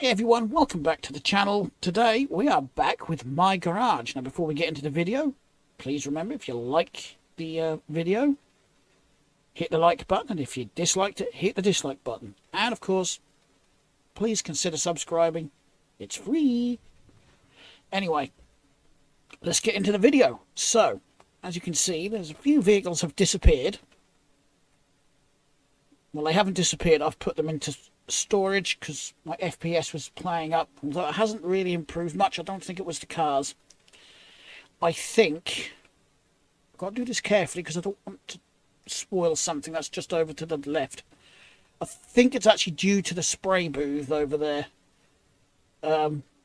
Hey everyone, welcome back to the channel. Today we are back with my garage. Now before we get into the video, please remember if you like the video, hit the like button, and if you disliked it, hit the dislike button. And of course, please consider subscribing. It's free. Anyway, let's get into the video. So, as you can see, there's a few vehicles have disappeared. Well, they haven't disappeared. I've put them into storage because my FPS was playing up, although it hasn't really improved much. I don't think it was the cars. I think I've got to do this carefully because I don't want to spoil something that's just over to the left. I think it's actually due to the spray booth over there,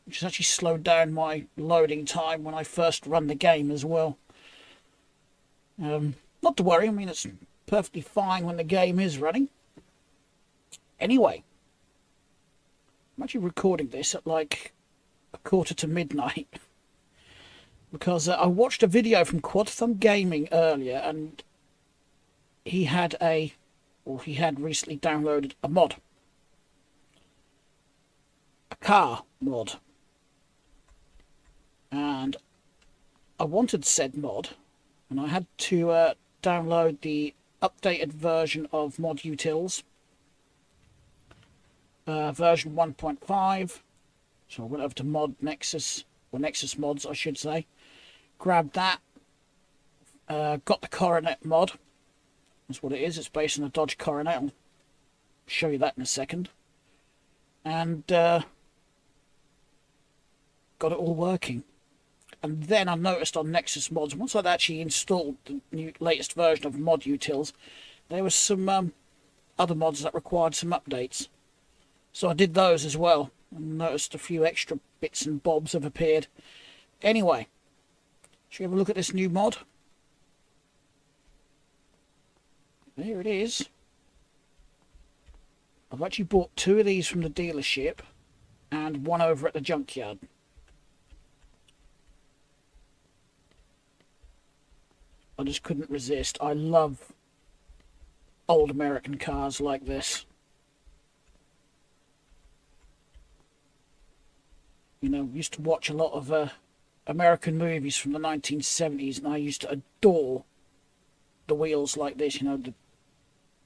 which has actually slowed down my loading time when I first run the game as well. Not to worry, I mean it's perfectly fine when the game is running. Anyway, I'm actually recording this at like 1:45 because I watched a video from Quad Thumb Gaming earlier, and he had recently downloaded a mod, a car mod, and I wanted said mod, and I had to download the updated version of Mod Utils. Version 1.5. So I went over to Mod Nexus, or Nexus Mods I should say, grabbed that, got the Coronet mod. That's what it is. It's based on a Dodge Coronet. I'll show you that in a second. And got it all working. And then I noticed on Nexus Mods, once I'd actually installed the latest version of Mod Utils, there was some other mods that required some updates. So I did those as well, and noticed a few extra bits and bobs have appeared. Anyway, shall we have a look at this new mod? There it is. I've actually bought 2 of these from the dealership and 1 over at the junkyard. I just couldn't resist. I love old American cars like this. You know, used to watch a lot of American movies from the 1970s, and I used to adore the wheels like this, you know, the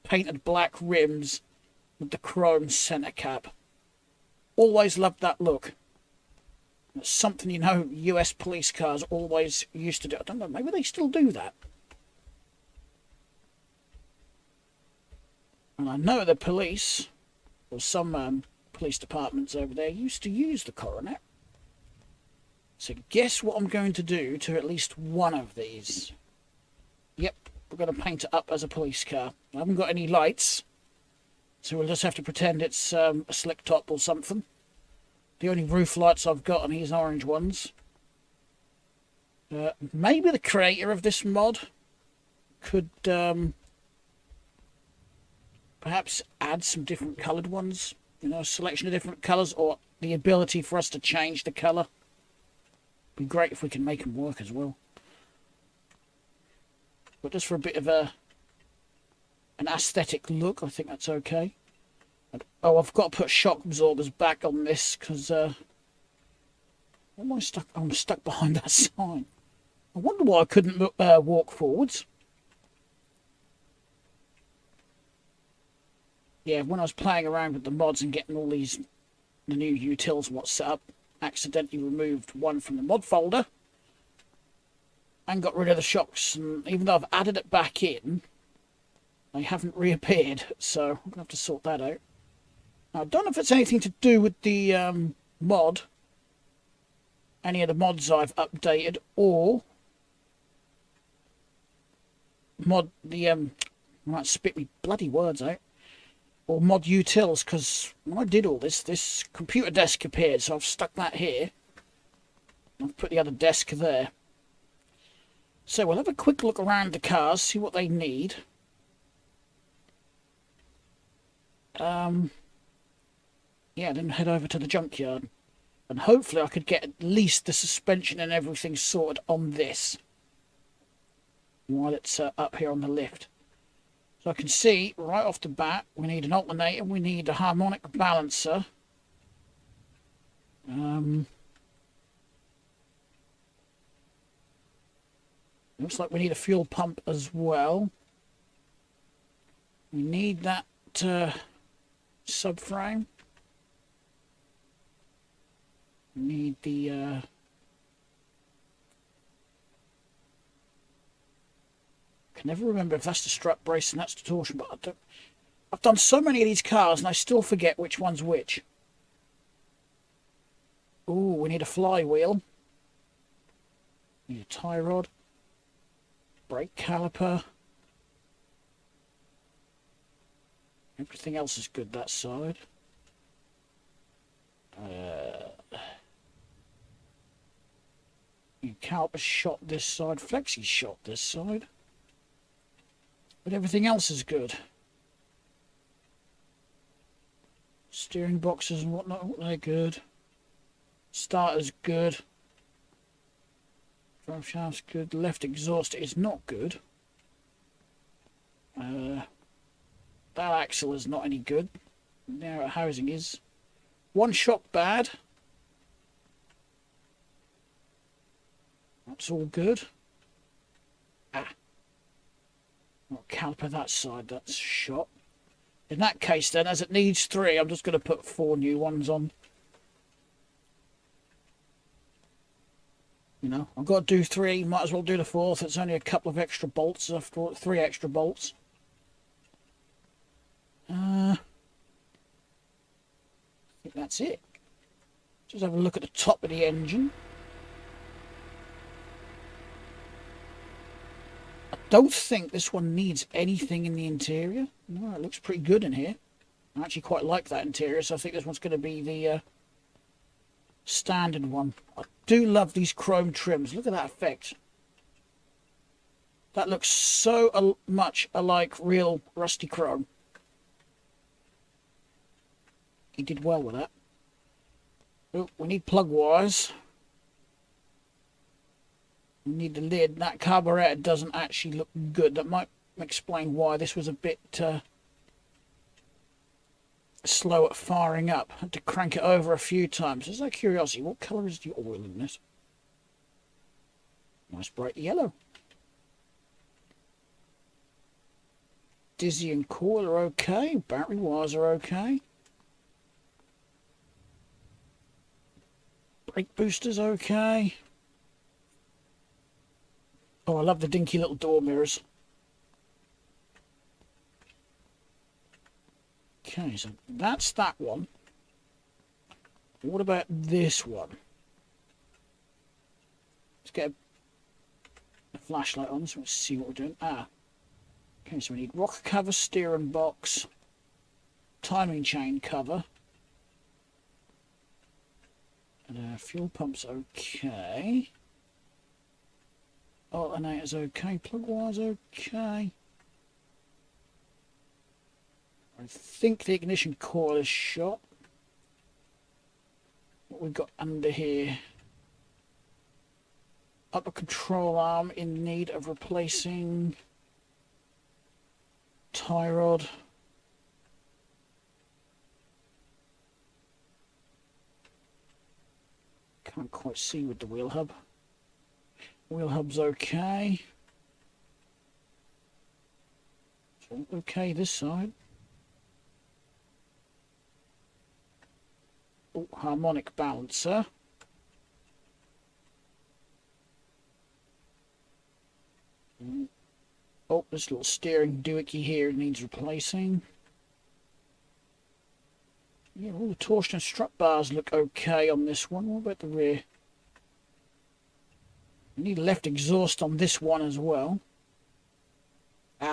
painted black rims with the chrome centre cap. Always loved that look. It's something, you know, US police cars always used to do. I don't know, maybe they still do that. And I know the police, or some police departments over there, used to use the Coronet. So guess what I'm going to do to at least one of these? Yep, we're going to paint it up as a police car. I haven't got any lights, so we'll just have to pretend it's a slick top or something. The only roof lights I've got are these orange ones. Maybe the creator of this mod could perhaps add some different coloured ones. You know, a selection of different colours, or the ability for us to change the colour. Be great if we can make them work as well. But just for a bit of an aesthetic look, I think that's okay. And, oh, I've got to put shock absorbers back on this because am I stuck? I'm stuck behind that sign. I wonder why I couldn't walk forwards. Yeah, when I was playing around with the mods and getting all the new utils and what's set up, accidentally removed one from the mod folder and got rid of the shocks, and even though I've added it back in, they haven't reappeared, so I'm gonna have to sort that out. Now, I don't know if it's anything to do with the mod, any of the mods I've updated, or I might spit me bloody words out, or Mod Utils, because when I did all this computer desk appeared, so I've stuck that here. I've put the other desk there. So we'll have a quick look around the cars, see what they need. Yeah, then head over to the junkyard. And hopefully I could get at least the suspension and everything sorted on this while it's up here on the lift. So I can see right off the bat we need an alternator, we need a harmonic balancer, Looks like we need a fuel pump as well. We need that subframe. We need the can never remember if that's the strut brace and that's the torsion, but I've done so many of these cars and I still forget which one's which. Ooh, we need a flywheel. Need a tie rod. Brake caliper. Everything else is good that side. Caliper's shot this side. Flexi's shot this side. But everything else is good. Steering boxes and whatnot, they're good. Starter's good. Drive shaft's good. Left exhaust is not good. That axle is not any good. Narrow housing is. One shock bad. That's all good. Caliper that side, that's shot. In that case then, as it needs 3, I'm just going to put 4 new ones on. You know, I've got to do 3, might as well do the 4th. It's only a couple of extra bolts after all, 3 extra bolts. I think that's it. Just have a look at the top of the engine. I don't think this one needs anything in the interior. No, it looks pretty good in here. I actually quite like that interior, so I think this one's going to be the standard one. I do love these chrome trims. Look at that effect. That looks so much alike real rusty chrome. He did well with that. Oh, we need plug wires. We need the lid. That carburetor doesn't actually look good. That might explain why this was a bit slow at firing up. Had to crank it over a few times. Just out of curiosity, what colour is the oil in this? Nice bright yellow. Dizzy and coil are okay. Battery wires are okay. Brake booster's okay. Oh, I love the dinky little door mirrors. Okay, so that's that one. What about this one? Let's get a flashlight on so we can see what we're doing. Okay, so we need rocker cover, steering box, timing chain cover. And fuel pump's okay. Alternator's okay. Plug wire's okay. I think the ignition coil is shot. What we've got under here. Upper control arm in need of replacing. Tie rod. Can't quite see with the wheel hub. Wheel hub's okay. Okay this side. Oh, harmonic balancer. Oh, this little steering doohickey here needs replacing. Yeah, all the torsion and strut bars look okay on this one. What about the rear? We need left exhaust on this one as well.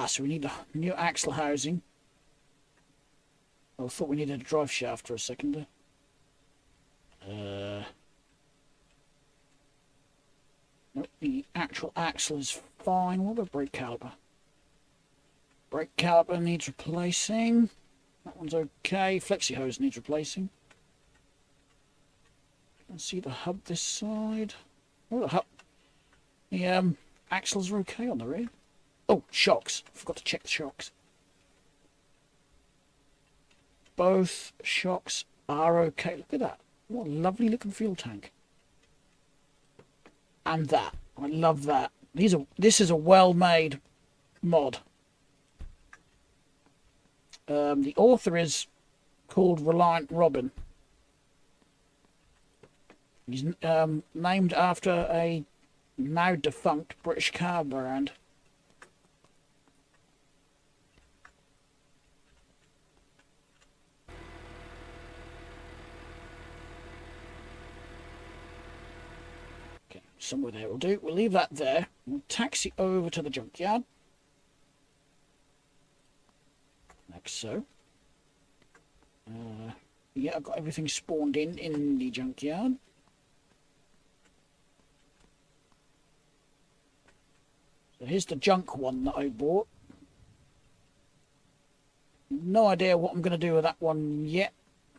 So we need a new axle housing. I thought we needed a drive shaft for a second there. Nope, the actual axle is fine. What about brake caliper? Brake caliper needs replacing. That one's okay. Flexi hose needs replacing. Let's see the hub this side. Oh, the hub. The axles are okay on the rear. Oh, shocks. Forgot to check the shocks. Both shocks are okay. Look at that. What a lovely looking fuel tank. And that. I love that. This is a well-made mod. The author is called Reliant Robin. He's named after a now defunct British car brand. Okay, somewhere there will do. We'll leave that there. We'll taxi over to the junkyard. Like so. Yeah, I've got everything spawned in the junkyard. So here's the junk one that I bought. No idea what I'm going to do with that one yet.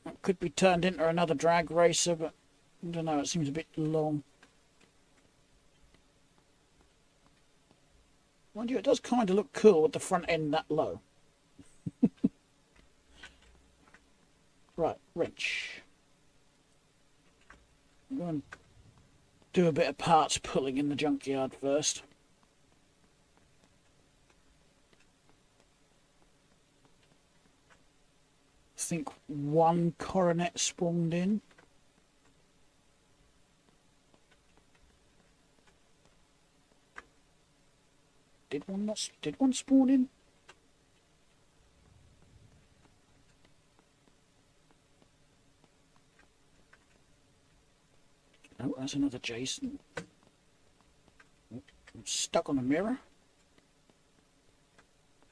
It could be turned into another drag racer, but I don't know, it seems a bit long. Mind you, it does kind of look cool with the front end that low. Right, wrench. I'm going to do a bit of parts pulling in the junkyard first. I think one Coronet spawned in. Did one spawn in? Oh, that's another Jason. I'm stuck on a mirror.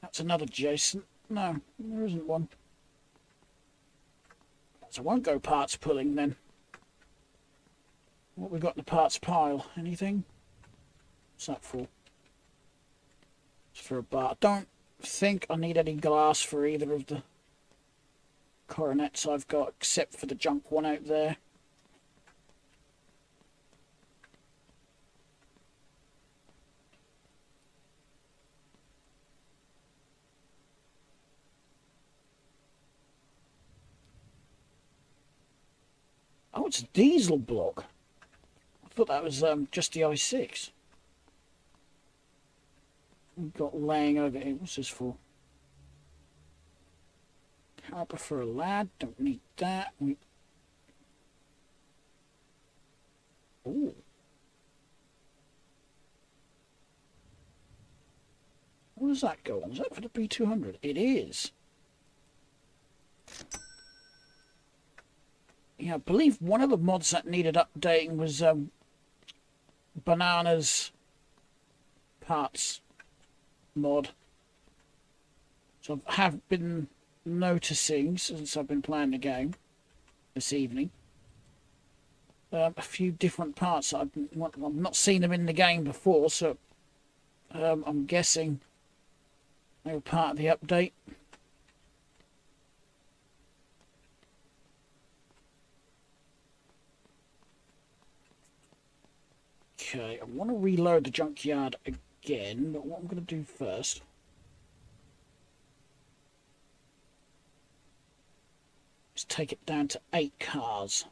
That's another Jason. No, there isn't one. So I won't go parts pulling then. What we got in the parts pile? Anything? What's that for? It's for a bar. I don't think I need any glass for either of the Coronets I've got, except for the junk one out there. Oh, it's a diesel block. I thought that was just the i6. We've got laying over here. What's this for? Caliper for a lad. Don't need that. Ooh. What does that go on? Is that for the B200? It is. Yeah, I believe one of the mods that needed updating was Banana's parts mod. So I have been noticing since I've been playing the game this evening a few different parts that I've not seen them in the game before, so I'm guessing they were part of the update. Okay, I want to reload the junkyard again, but what I'm going to do first is take it down to 8 cars.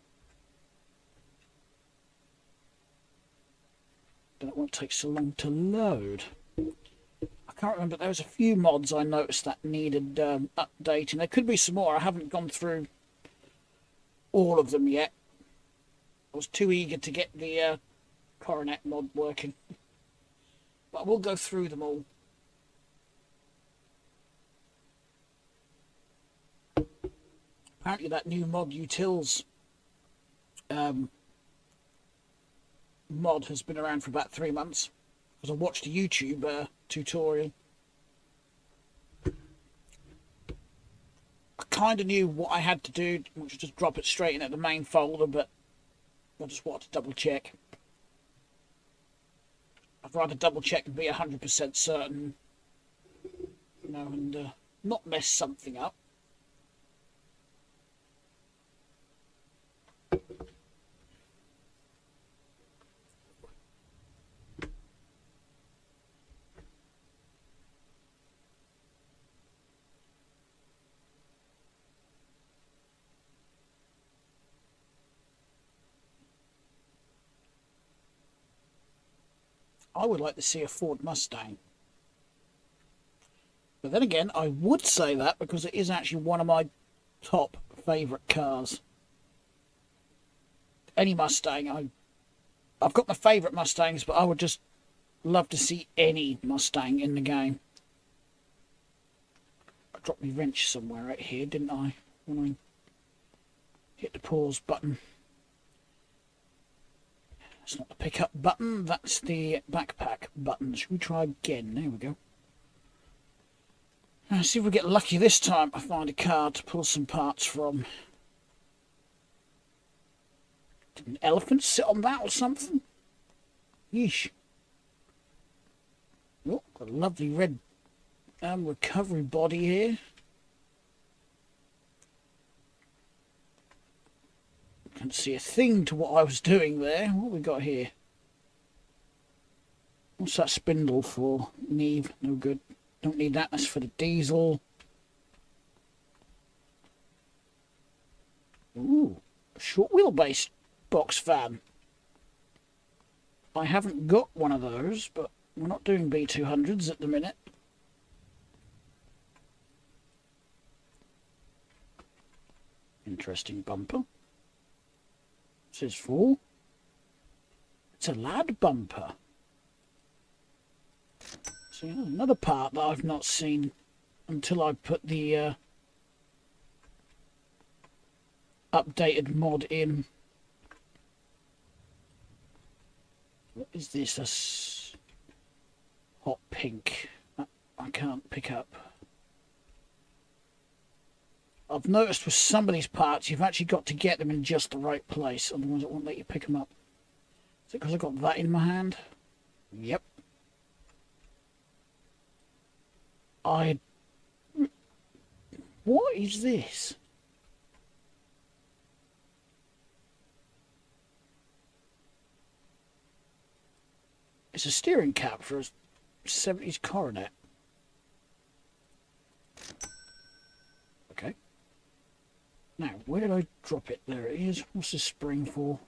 Then it won't take so long to load. I can't remember, there was a few mods I noticed that needed updating. There could be some more. I haven't gone through all of them yet. I was too eager to get the Coronet mod working. But we'll go through them all. Apparently that new mod Utils mod has been around for about 3 months. Because I watched a YouTube tutorial. I kind of knew what I had to do, which was just drop it straight into the main folder, but I just wanted to double check. I'd rather double check and be 100% certain, you know, and not mess something up. I would like to see a Ford Mustang. But then again, I would say that because it is actually one of my top favourite cars. Any Mustang, I've got my favourite Mustangs, but I would just love to see any Mustang in the game. I dropped my wrench somewhere right here, didn't I? When I hit the pause button. That's not the pickup button, that's the backpack button. Should we try again? There we go. Now, see if we get lucky this time. I find a car to pull some parts from. Did an elephant sit on that or something? Yeesh. Oh, got a lovely red recovery body here. Can't see a thing to what I was doing there. What have we got here? What's that spindle for? Neve, no good. Don't need that, that's for the diesel. Ooh, a short wheelbase box fan. I haven't got one of those, but we're not doing B200s at the minute. Interesting bumper. It says 4. It's a lad bumper. So another part that I've not seen until I put the updated mod in. What is this? That's hot pink. I can't pick up. I've noticed with some of these parts you've actually got to get them in just the right place, otherwise it won't let you pick them up. Is it because I've got that in my hand? Yep. What is this? It's a steering cap for a 70s Coronet. Okay. Now, where did I drop it? There it is. What's this spring for?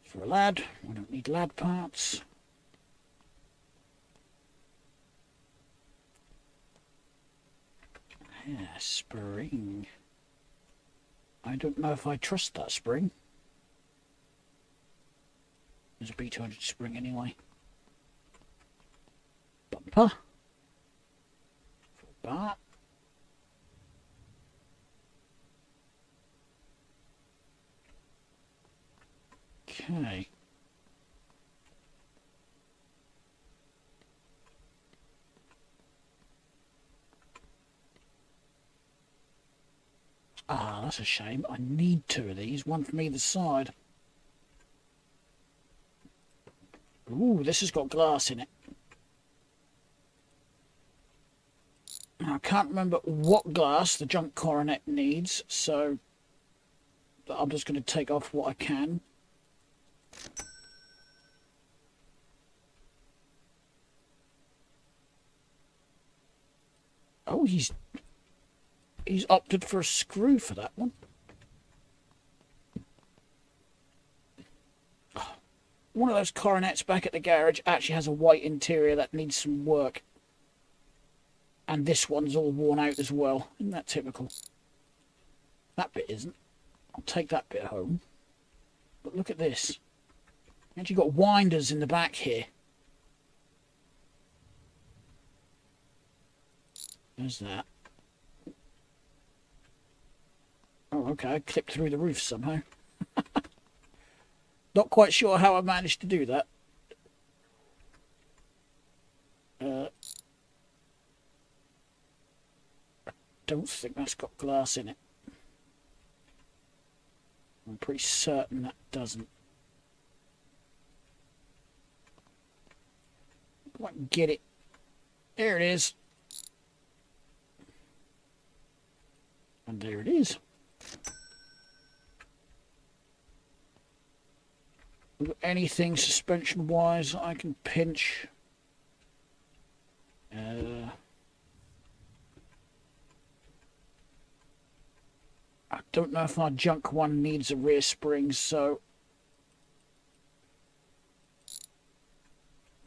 For a lad. We don't need lad parts. Yeah, spring. I don't know if I trust that spring. There's a B200 spring anyway. Bumper. Full bar. Okay. Ah, that's a shame. I need 2 of these, one from either side. Ooh, this has got glass in it. Now, I can't remember what glass the junk Coronet needs, so I'm just going to take off what I can. Oh, he's opted for a screw for that one. One of those Coronets back at the garage actually has a white interior that needs some work. And this one's all worn out as well. Isn't that typical? That bit isn't. I'll take that bit home. But look at this. Actually got winders in the back here. There's that. Oh, okay, I clipped through the roof somehow. Not quite sure how I managed to do that. I don't think that's got glass in it. I'm pretty certain that doesn't. If I can get it. There it is. And there it is. Anything suspension wise I can pinch. I don't know if our junk one needs a rear spring, so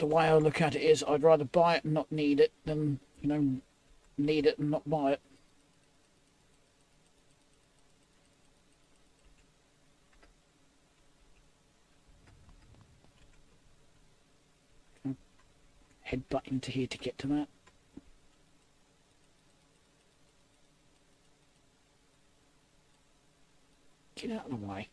the way I look at it is I'd rather buy it and not need it than, you know, need it and not buy it. Headbutt into here to get to that. Get out of the way.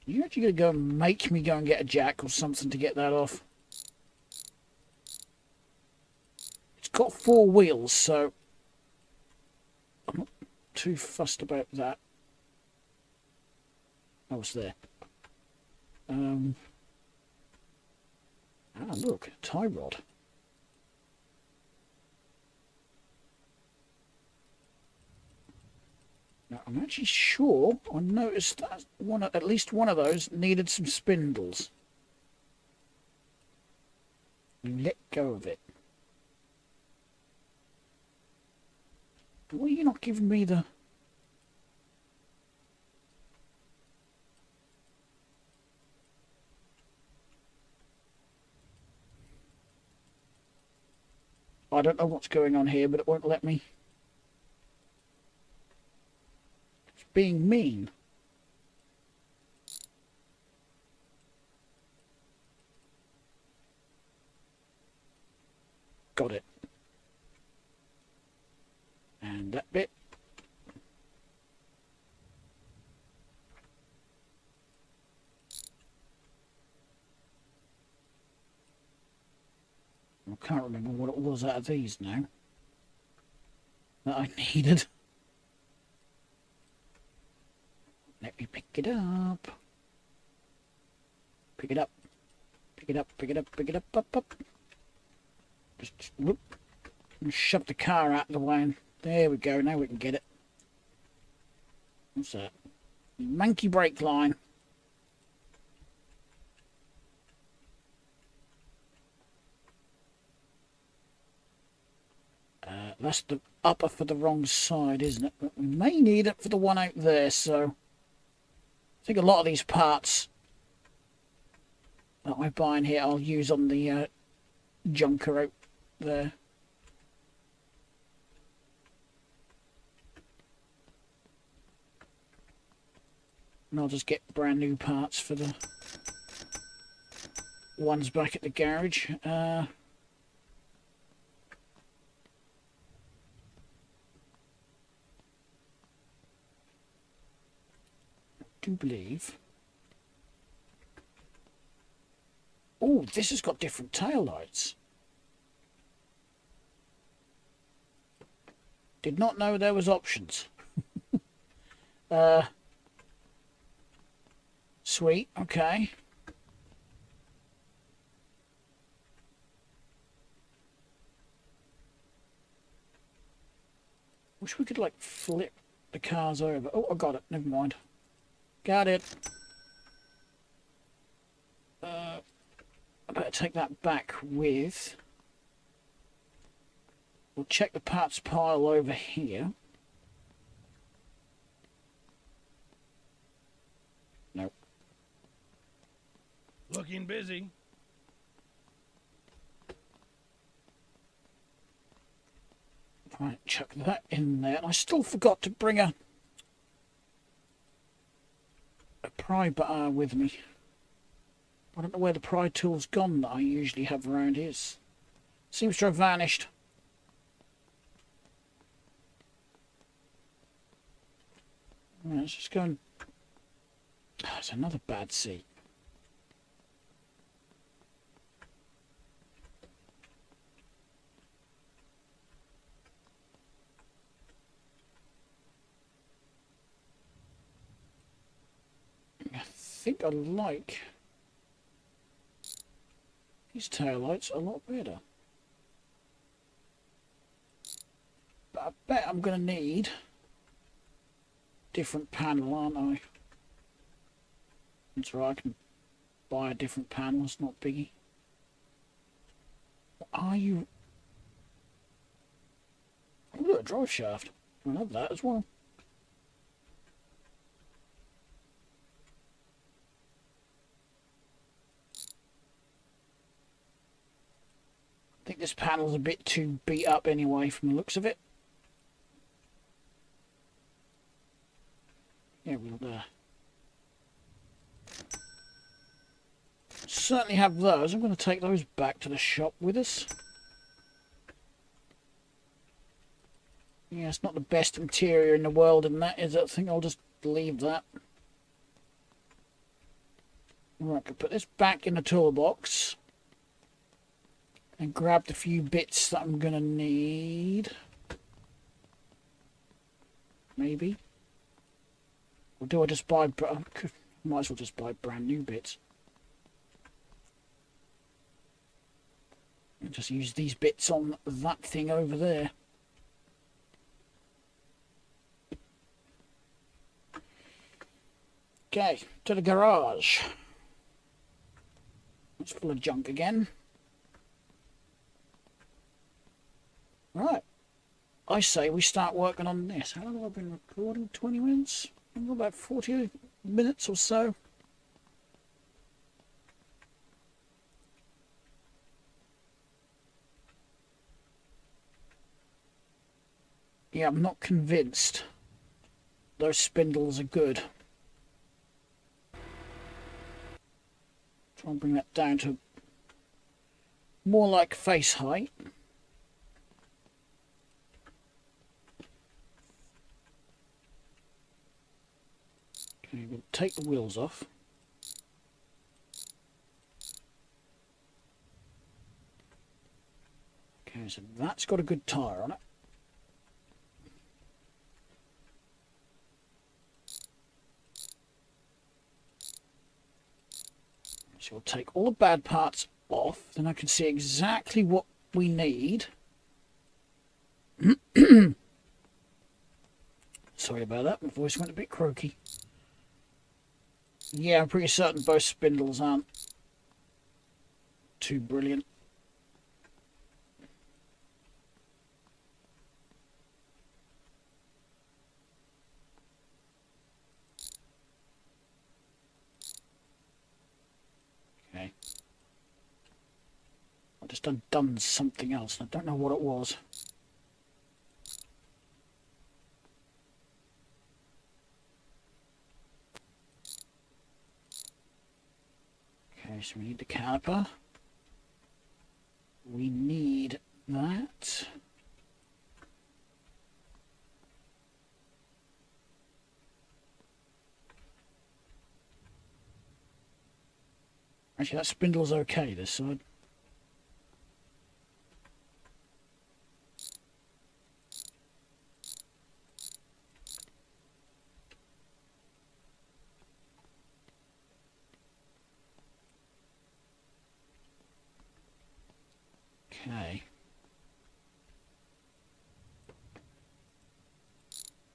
You're actually going to go and make me go and get a jack or something to get that off. It's got 4 wheels, so I'm not too fussed about that. I was there. Ah, look, tie rod. Now, I'm actually sure I noticed that at least one of those needed some spindles. Let go of it. Why are you not giving me the... I don't know what's going on here, but it won't let me. It's being mean. Got it. And that bit. I can't remember what it was out of these now that I needed. Let me pick it up. Pick it up. Pick it up, pick it up, pick it up. Just whoop. And shove the car out of the way. And there we go, now we can get it. What's that? Monkey brake line. That's the upper for the wrong side, isn't it? But we may need it for the one out there, so I think a lot of these parts that I buy in here I'll use on the junker out there. And I'll just get brand new parts for the ones back at the garage. I do believe... Oh, this has got different tail lights. Did not know there was options. Sweet, okay. Wish we could like flip the cars over. Oh, I got it. Never mind. Got it. I better take that back with... We'll check the parts pile over here. Nope. Looking busy. Right, chuck that in there. I still forgot to bring a pry bar with me. I don't know where the pry tool's gone that I usually have around here. Seems to have vanished. Right, let's just go and... Oh, it's another bad seat. I think I like these taillights a lot better. But I bet I'm going to need different panel, aren't I? That's right, I can buy a different panel, it's not biggie. What are you? Oh, look, a drive shaft. I love that as well. think this panel's a bit too beat up anyway from the looks of it. Yeah, we'll certainly have those. I'm going to take those back to the shop with us. Yeah, it's not the best interior in the world, and that is, I think I'll just leave that. Right, I can put this back in the toolbox and grab the few bits that I'm going to need. Maybe. Or do I just buy... might as well just buy brand new bits. And just use these bits on that thing over there. Okay, to the garage. It's full of junk again. Right. I say we start working on this. How long have I been recording? 20 minutes? I've got about 40 minutes or so. Yeah, I'm not convinced those spindles are good. Try and bring that down to more like face height. Okay, we'll take the wheels off. Okay, so that's got a good tyre on it. So we'll take all the bad parts off, then I can see exactly what we need. Sorry about that, my voice went a bit croaky. Yeah, I'm pretty certain both spindles aren't too brilliant. Okay. I just undone something else. I don't know what it was. Okay, so we need the caliper. We need that. Actually, that spindle's okay this side. Okay.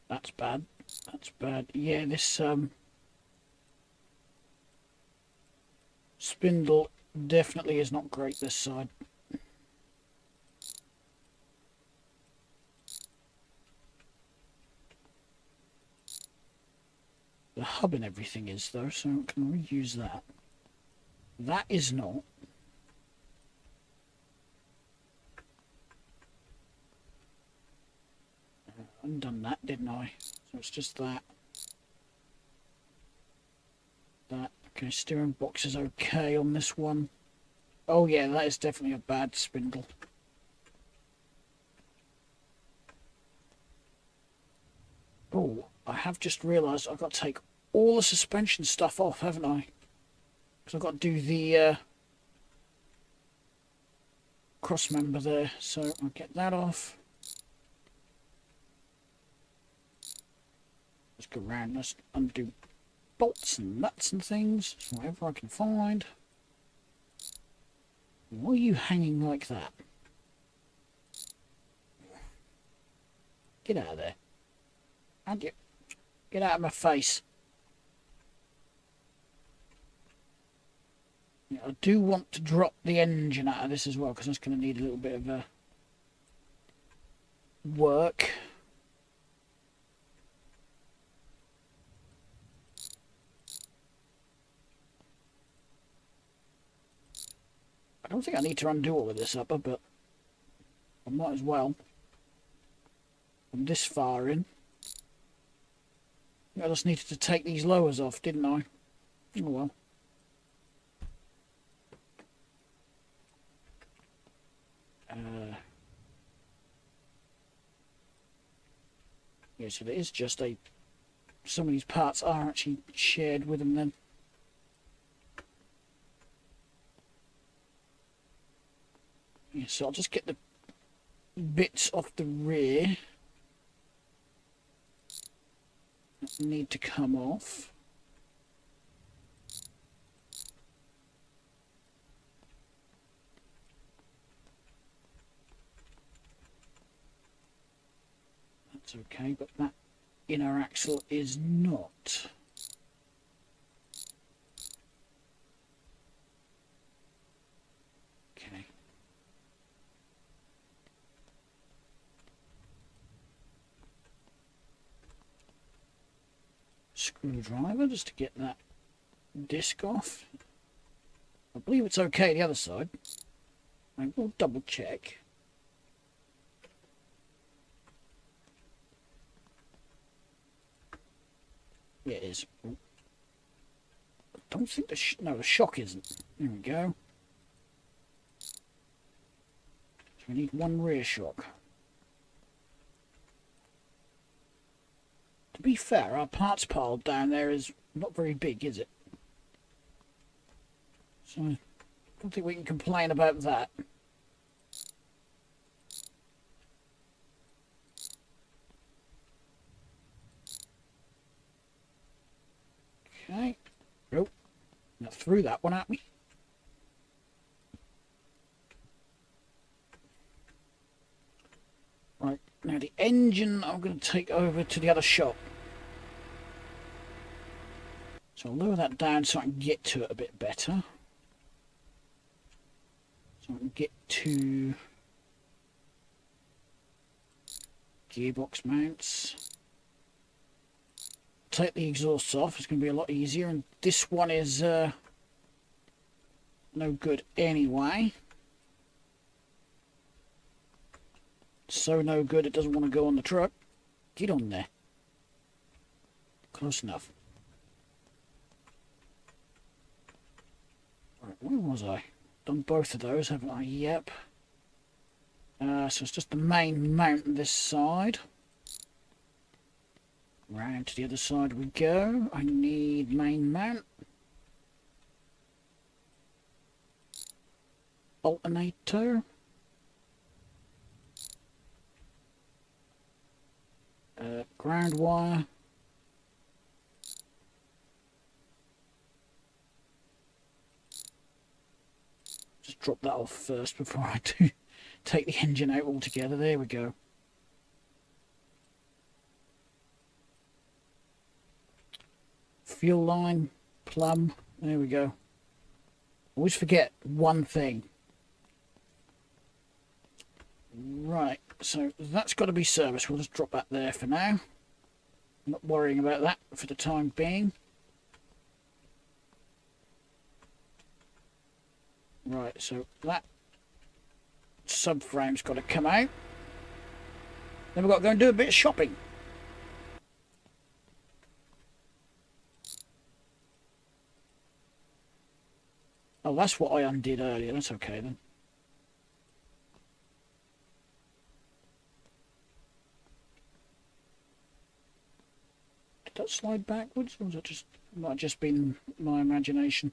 That's bad. That's bad. Yeah, this spindle definitely is not great this side. The hub and everything is though, so I can reuse that. That is not. Undone that, didn't I? So it's just that. That. Okay, steering box is okay on this one. Oh yeah, that is definitely a bad spindle. Oh, I have just realised I've got to take all the suspension stuff off, haven't I? Because I've got to do the cross member there, so I'll get that off. Let's go around, let's undo bolts and nuts and things, whatever I can find. Why are you hanging like that? Get out of there. And you get out of my face. Yeah, I do want to drop the engine out of this as well, because that's going to need a little bit of work. I don't think I need to undo all of this upper, but I might as well. I'm this far in. I just needed to take these lowers off, didn't I? Oh well. Yeah, so there is just a... Some of these parts are actually shared with them then. Yeah, so I'll just get the bits off the rear that need to come off. That's okay, but that inner axle is not. Okay. Screwdriver just to get that disc off. I believe it's okay the other side. I will double check. Yeah, it is. I don't think the no, the shock isn't. There we go. So we need one rear shock. To be fair, our parts pile down there is not very big, is it? So I don't think we can complain about that. Okay. Nope. Now threw that one at me. Right. Now the engine I'm going to take over to the other shop. So I'll lower that down so I can get to it a bit better. So I can get to gearbox mounts. Take the exhausts off, it's going to be a lot easier, and this one is no good anyway. So no good it doesn't want to go on the truck. Get on there. Close enough. Right, where was I? Done both of those, haven't I? Yep. So it's just the main mount this side. Round to the other side we go. I need main mount. Alternator. Ground wire. Just drop that off first before I do take the engine out altogether. There we go. Fuel line, plumb, there we go. Always forget one thing. Right, so that's got to be serviced. We'll just drop that there for now. I'm not worrying about that for the time being. Right, so that subframe's got to come out. Then we've got to go and do a bit of shopping. Oh, that's what I undid earlier. That's okay then. Did that slide backwards, or was it just might have just been my imagination?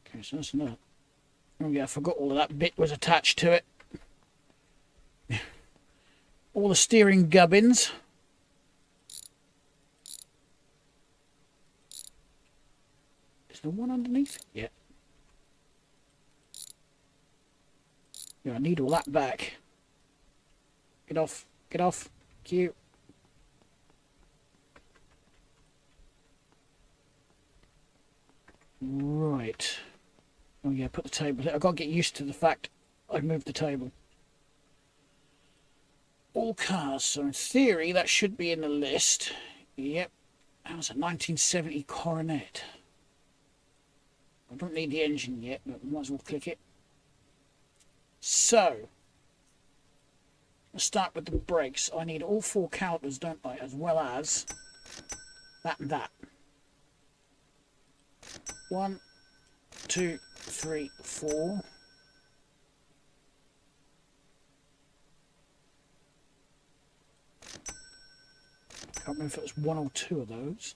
Okay, so that's not. Oh yeah, I forgot all of that bit was attached to it. All the steering gubbins. The one underneath? Yeah. Yeah, I need all that back. Get off. Get off. Cute. Right. Oh yeah, put the table there. I've got to get used to the fact I've moved the table. All cars. So in theory, that should be in the list. Yep. That was a 1970 Coronet. I don't need the engine yet, but we might as well click it. So, let's start with the brakes. I need all 4 calipers, don't I? As well as that and that. 1, 2, 3, 4. Can't remember if it was 1 or 2 of those.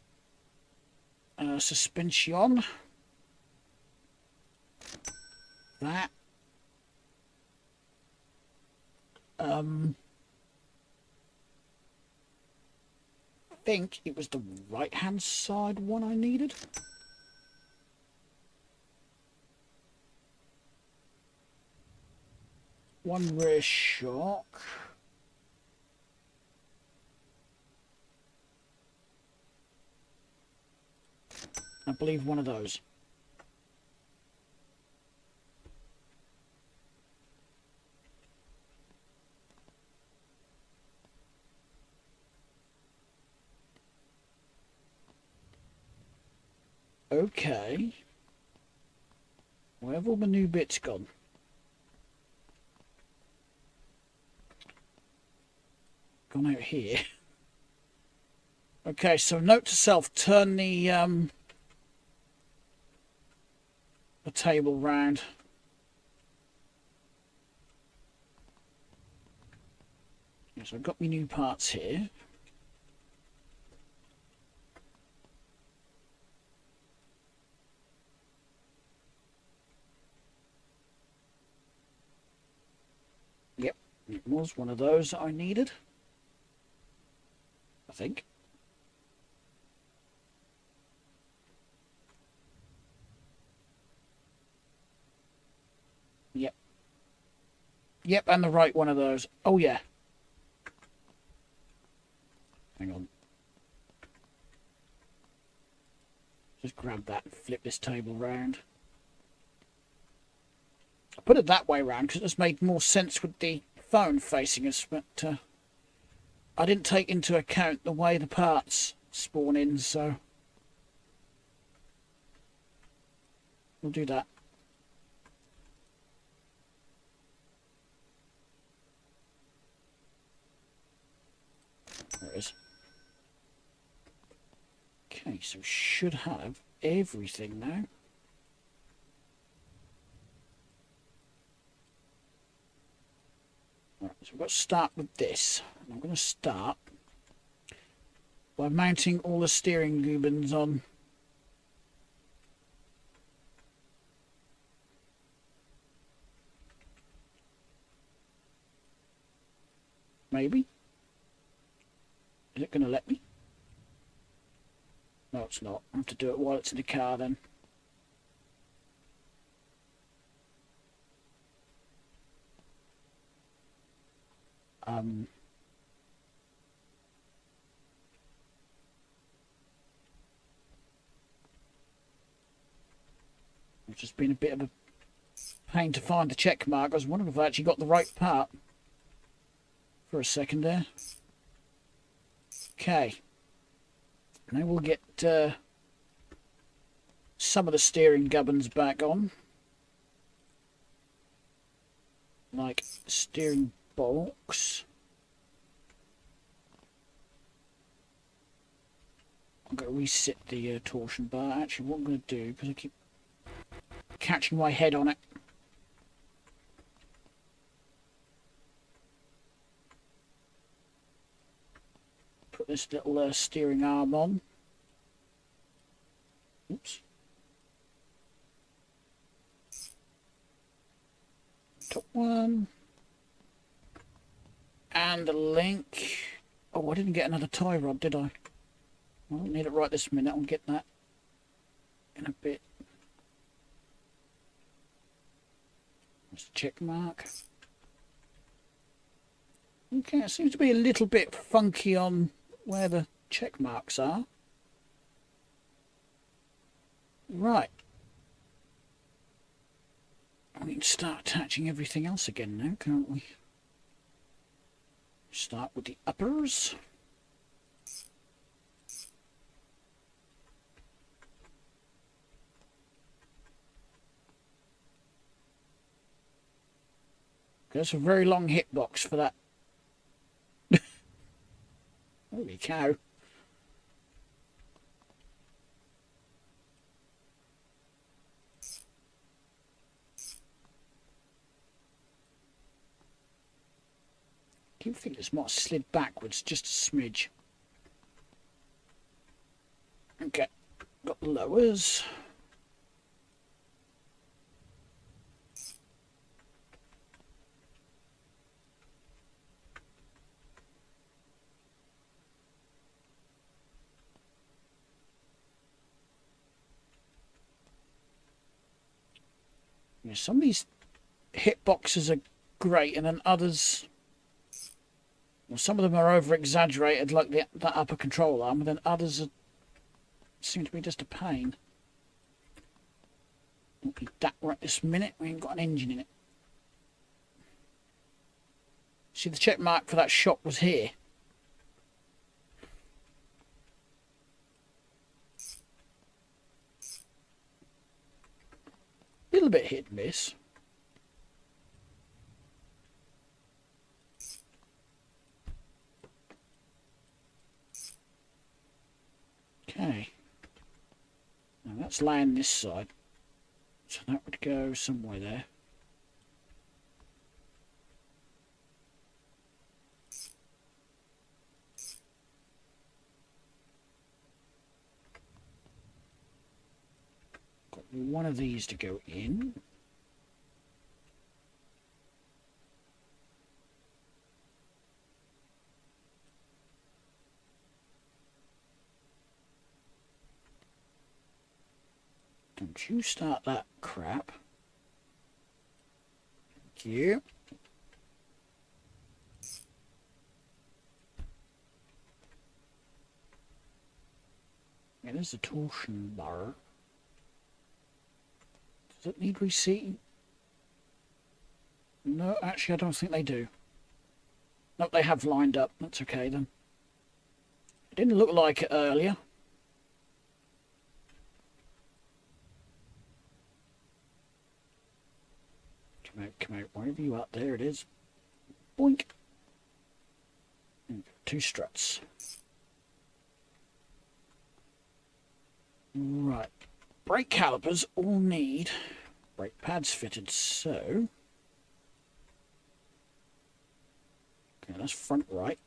Suspension. That. I think it was the right-hand side one I needed. One rear shock. I believe one of those. Okay. Where have all my new bits gone? Gone out here. Okay, so note to self, turn the table round. Yes, I've got my new parts here. Yep, it was one of those that I needed. I think. Yep. Yep, and the right one of those. Oh, yeah. Hang on. Just grab that and flip this table round. I put it that way round because it just made more sense with the phone facing us, but I didn't take into account the way the parts spawn in, so we'll do that. There it is. Okay, so should have everything now. Right, so we've got to start with this. I'm going to start by mounting all the steering gubbins on. Maybe. Is it going to let me? No, it's not. I have to do it while it's in the car then. It's just been a bit of a pain to find the check mark. I was wondering if I actually got the right part for a second there. Okay. Now we'll get some of the steering gubbins back on. Like steering bolts. I'm going to reset the torsion bar. Actually, what I'm going to do, because I keep catching my head on it. Put this little steering arm on. Oops. Top one. And the link. Oh, I didn't get another tie rod, did I? I don't need it right this minute. I'll get that in a bit. There's the check mark. Okay, it seems to be a little bit funky on where the check marks are. Right. We can start attaching everything else again now, can't we? Start with the uppers. That's a very long hitbox for that. Holy cow. I keep thinking this might have slid backwards just a smidge. Okay, got the lowers. Yeah, some of these hitboxes are great, and then others, well, some of them are over exaggerated, like that upper control arm, and then others seem to be just a pain. Won't be that right this minute. We ain't got an engine in it. See, the check mark for that shot was here. A little bit hit and miss. Okay. Now that's laying this side. So that would go somewhere there. Got one of these to go in. Don't you start that crap. Thank you. Yeah, there's the torsion bar. Does it need reseating? No, actually I don't think they do. No, they have lined up. That's okay then. It didn't look like it earlier. Come out, wherever you are. There it is. Boink. Two struts. Right. Brake calipers all need brake pads fitted, so... Okay, that's front right.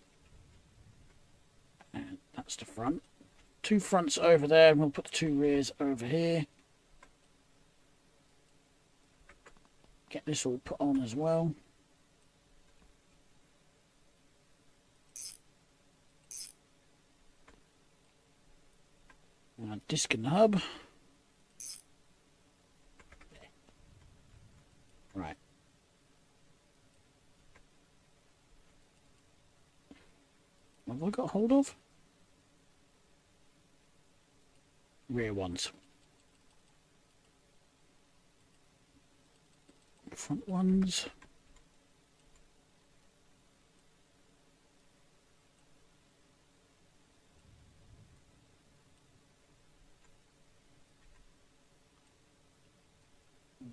And that's the front. Two fronts over there, and we'll put the two rears over here. Get this all put on as well. Disc and hub. Right. What have I got hold of? Rear ones. Front ones.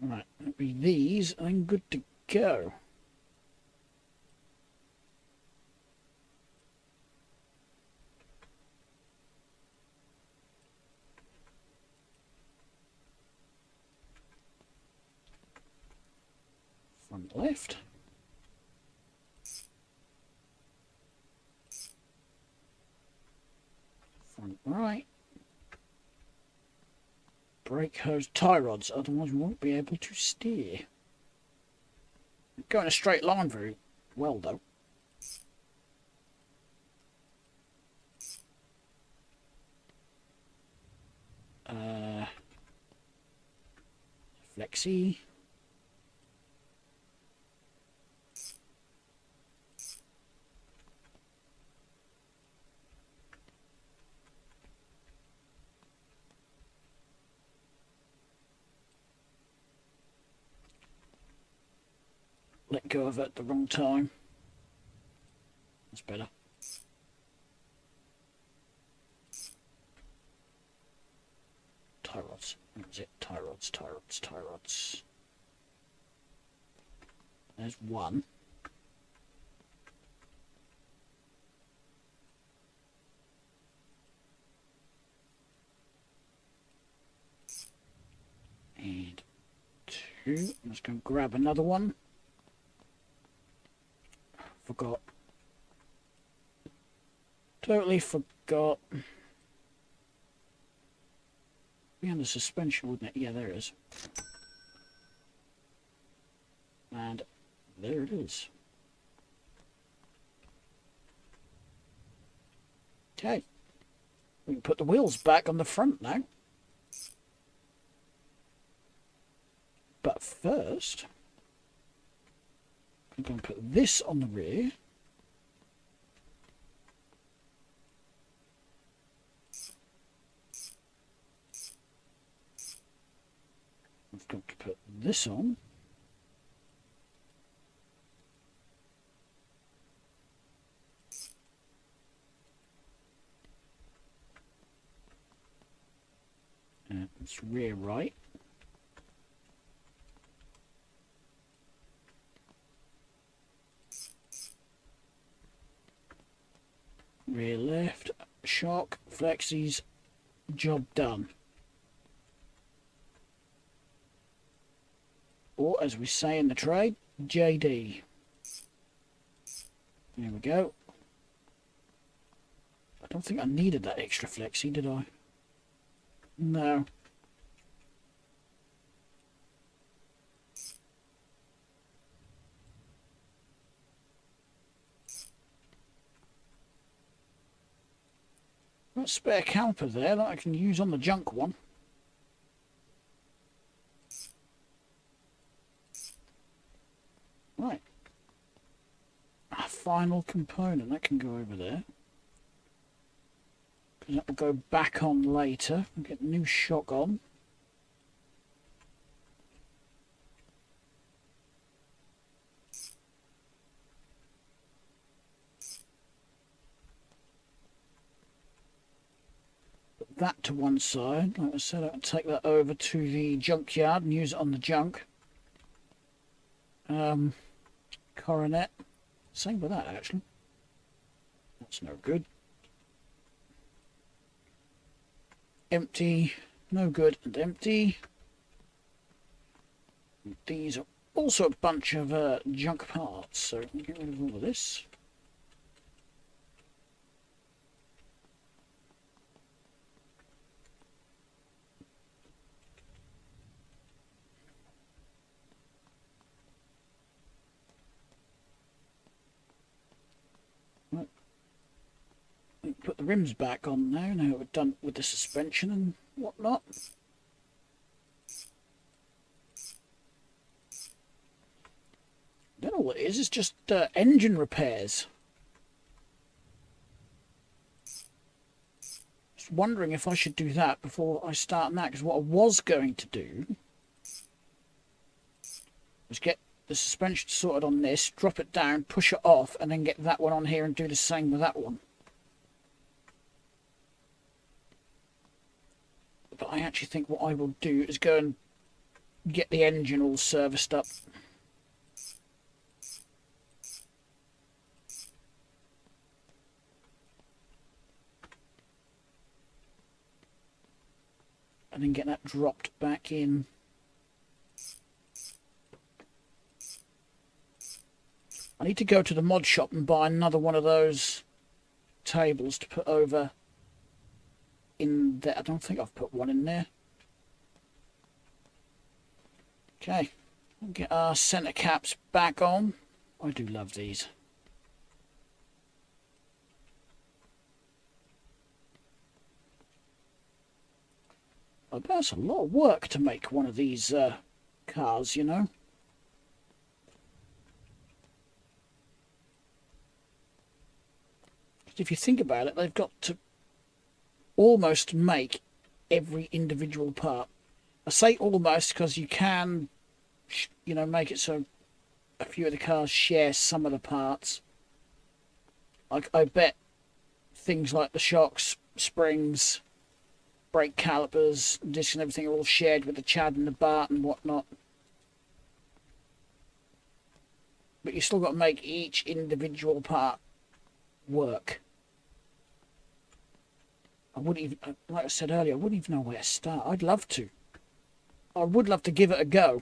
Right, that'll be these, and good to go. Front left. Front right. Brake hose tie rods, otherwise we won't be able to steer. Go in a straight line very well though. Flexi. Let go of it at the wrong time. That's better. Tie rods. That was it. Tie rods, tie rods, tie rods. There's one. And two. Let's go grab another one. Forgot. Totally forgot. Be under suspension, wouldn't it? Yeah, there it is. And there it is. Okay. We can put the wheels back on the front now. But first, I'm going to put this on the rear. I've got to put this on. And it's rear right. Rear left, shock, flexies, job done. Or, as we say in the trade, JD. There we go. I don't think I needed that extra flexi, did I? No. Got a spare caliper there that I can use on the junk one. Right. A final component that can go over there. Because that will go back on later. We'll get new shock on. Put that to one side. Like I said, I'll take that over to the junkyard and use it on the junk. Coronet. Same with that, actually. That's no good. Empty, no good, and empty. These are also a bunch of junk parts, so I'll get rid of all of this. Put the rims back on now. Now we're done with the suspension and whatnot. Then all it is just engine repairs. Just wondering if I should do that before I start on that, because what I was going to do was get the suspension sorted on this, drop it down, push it off, and then get that one on here and do the same with that one. But I actually think what I will do is go and get the engine all serviced up. And then get that dropped back in. I need to go to the mod shop and buy another one of those tables to put over in there. I don't think I've put one in there. Okay, we'll get our centre caps back on. I do love these. I bet it's a lot of work to make one of these cars, you know. If you think about it, they've got to almost make every individual part. I say almost because you can, you know, make it so a few of the cars share some of the parts. I bet things like the shocks, springs, brake calipers, discs and everything are all shared with the Chad and the Bart and whatnot. you still got to make each individual part work. I wouldn't even, like I said earlier, I wouldn't even know where to start. I'd love to. I would love to give it a go.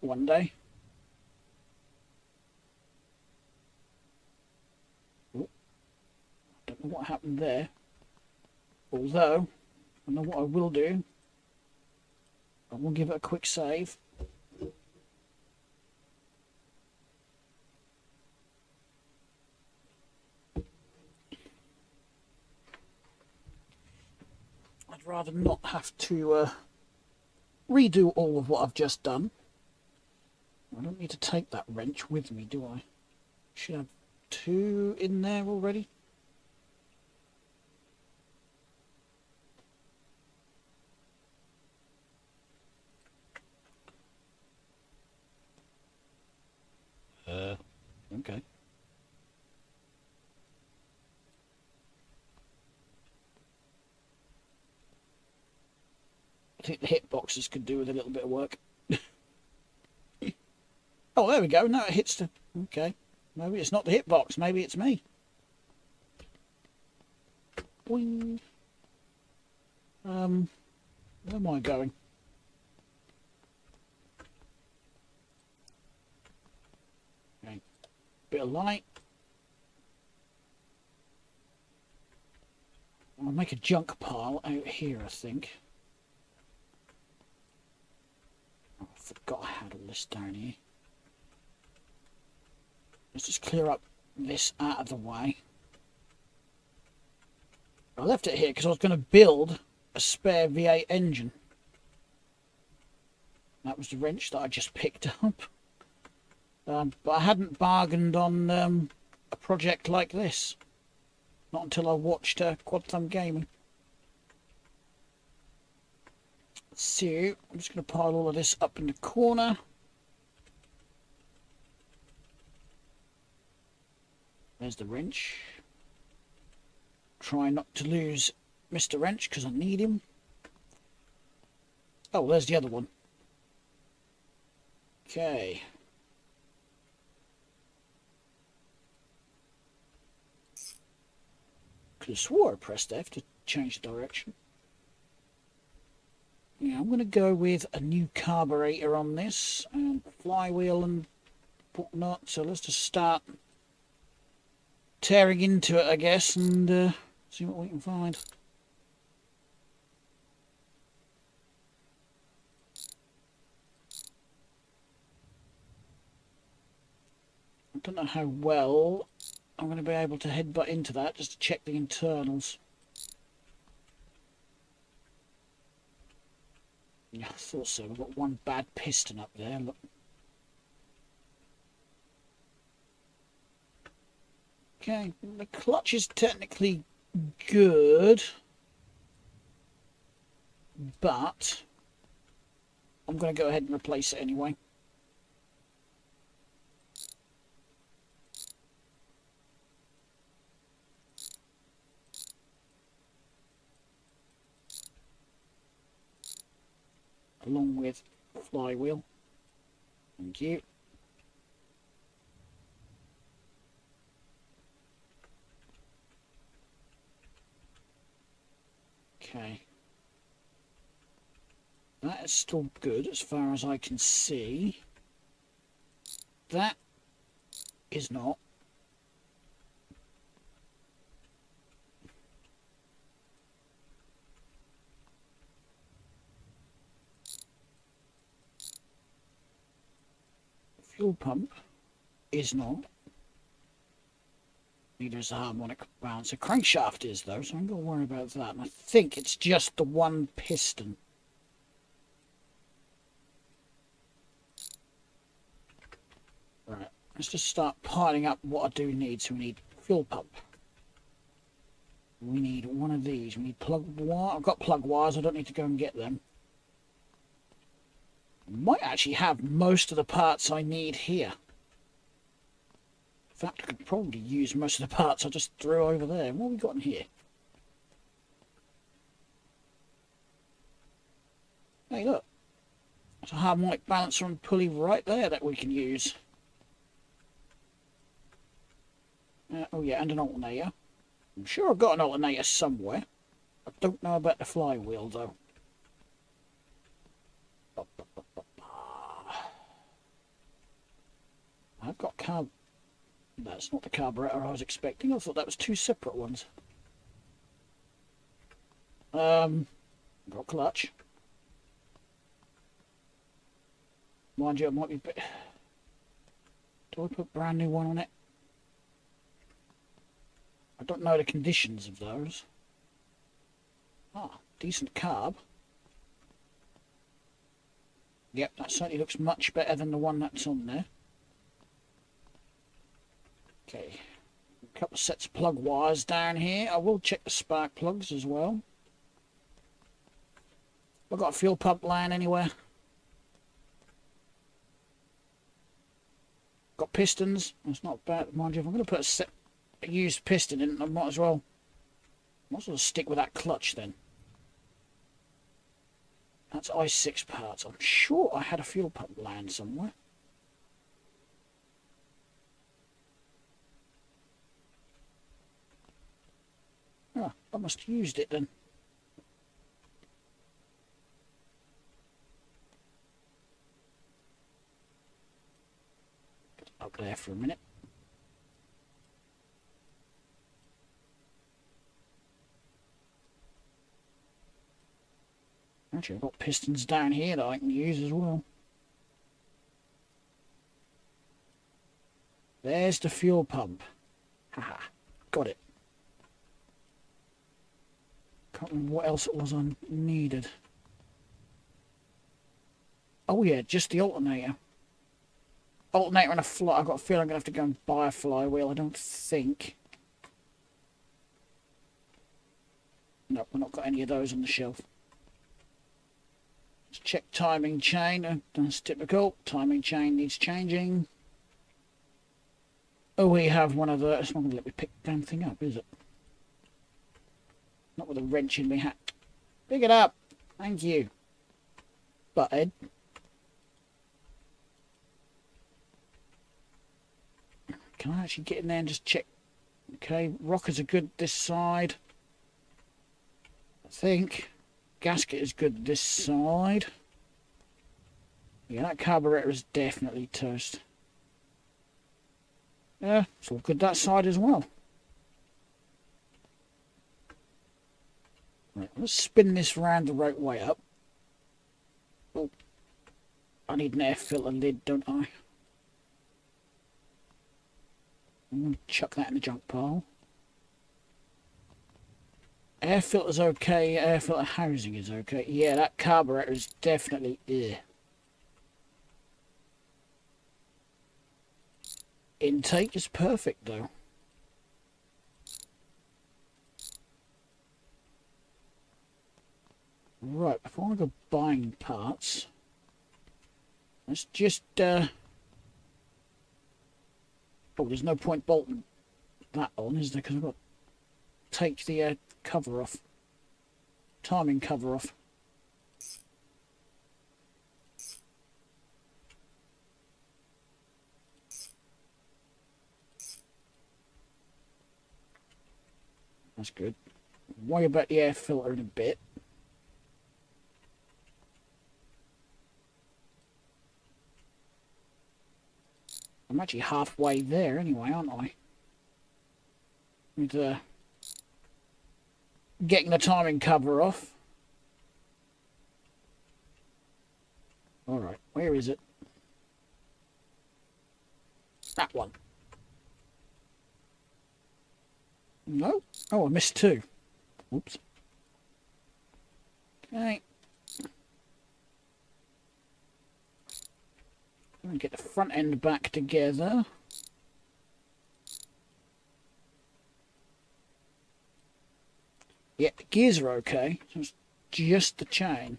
One day. Oh, don't know what happened there. Although, I know what I will do. I will give it a quick save. I'd rather not have to redo all of what I've just done. I don't need to take that wrench with me, do I? Should have 2 in there already. Okay. I think the hitboxes could do with a little bit of work. Oh, there we go. Now it hits the... Okay. Maybe it's not the hitbox. Maybe it's me. Boing. Where am I going? Okay. Bit of light. I'll make a junk pile out here, I think. Oh, I forgot I had all this down here. Let's just clear up this out of the way. I left it here because I was going to build a spare V8 engine. That was the wrench that I just picked up. But I hadn't bargained on a project like this. Not until I watched Quad Thumb Gaming. So, I'm just going to pile all of this up in the corner. There's the wrench. Try not to lose Mr. Wrench because I need him. Oh, there's the other one. Okay. Could have swore I pressed F to change the direction. Yeah, I'm going to go with a new carburetor on this and flywheel and whatnot. So let's just start tearing into it, I guess, and see what we can find. I don't know how well I'm going to be able to headbutt into that just to check the internals. Yeah, I thought so. We've got one bad piston up there, look. Okay, the clutch is technically good, but I'm going to go ahead and replace it anyway. Along with flywheel. Thank you. Okay. That is still good as far as I can see. That is not. Fuel pump is not. Neither is the harmonic balancer. Crankshaft is though, so I'm going to worry about that. And I think it's just the one piston. Right, let's just start piling up what I do need. So we need fuel pump. We need one of these. We need plug wire. I've got plug wires. I don't need to go and get them. Might actually have most of the parts I need here. In fact, I could probably use most of the parts I just threw over there. What have we got in here? Hey, look. There's a harmonic balancer and pulley right there that we can use. Oh yeah, and an alternator. I'm sure I've got an alternator somewhere. I don't know about the flywheel though. I've got That's not the carburetor I was expecting. I thought that was two separate ones. Got clutch. Mind you, it might be a bit... Do I put a brand new one on it? I don't know the conditions of those. Ah, decent carb. Yep, that certainly looks much better than the one that's on there. Okay, a couple of sets of plug wires down here. I will check the spark plugs as well. I've got a fuel pump laying anywhere. Got pistons. That's not bad, mind you. If I'm going to put a used piston in, I might as well stick with that clutch then. That's i6 parts. I'm sure I had a fuel pump laying somewhere. Oh, I must have used it then. Put it up there for a minute. Actually, I've got pistons down here that I can use as well. There's the fuel pump. Haha, got it. Can't remember what else it was I needed. Oh yeah, just the alternator. Alternator and a fly. I've got a feeling I'm going to have to go and buy a flywheel. I don't think. No, we've not got any of those on the shelf. Let's check timing chain. That's typical. Timing chain needs changing. Oh, we have one of those. It's not going to let me pick the damn thing up, is it? Not with a wrench in my hat. Pick it up. Thank you. Butthead. Can I actually get in there and just check? Okay, rockers are good this side. I think. Gasket is good this side. Yeah, that carburetor is definitely toast. Yeah, it's all good that side as well. Right, let's spin this round the right way up. Oh, I need an air filter lid, don't I? I'm going to chuck that in the junk pile. Air filter's okay, air filter housing is okay. Yeah, that carburetor is definitely... Ugh. Intake is perfect though. Right, before I go buying parts, let's just... Oh, there's no point bolting that on, is there? Because I've got to take the cover off. Timing cover off. That's good. Worry about the air filter in a bit. I'm actually halfway there anyway, aren't I? With getting the timing cover off. Alright, where is it? That one. No? Oh, I missed two. Whoops. Okay. Get the front end back together. Yeah, the gears are okay. So it's just the chain.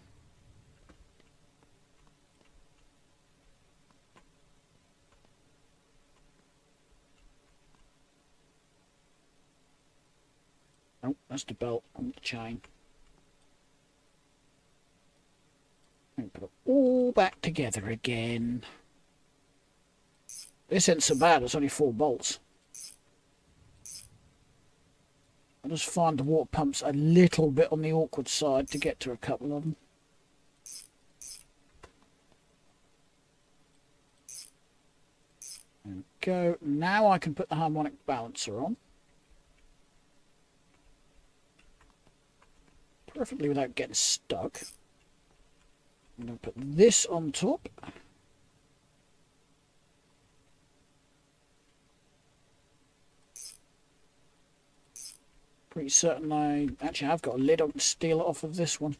Oh, that's the belt on the chain. Put it all all back together again. This isn't so bad, it's only 4 bolts. I just find the water pumps a little bit on the awkward side to get to a couple of them. There we go. Now I can put the harmonic balancer on. Perfectly without getting stuck. I'm going to put this on top. Pretty certain I actually have got a lid. I can steal it off of this one.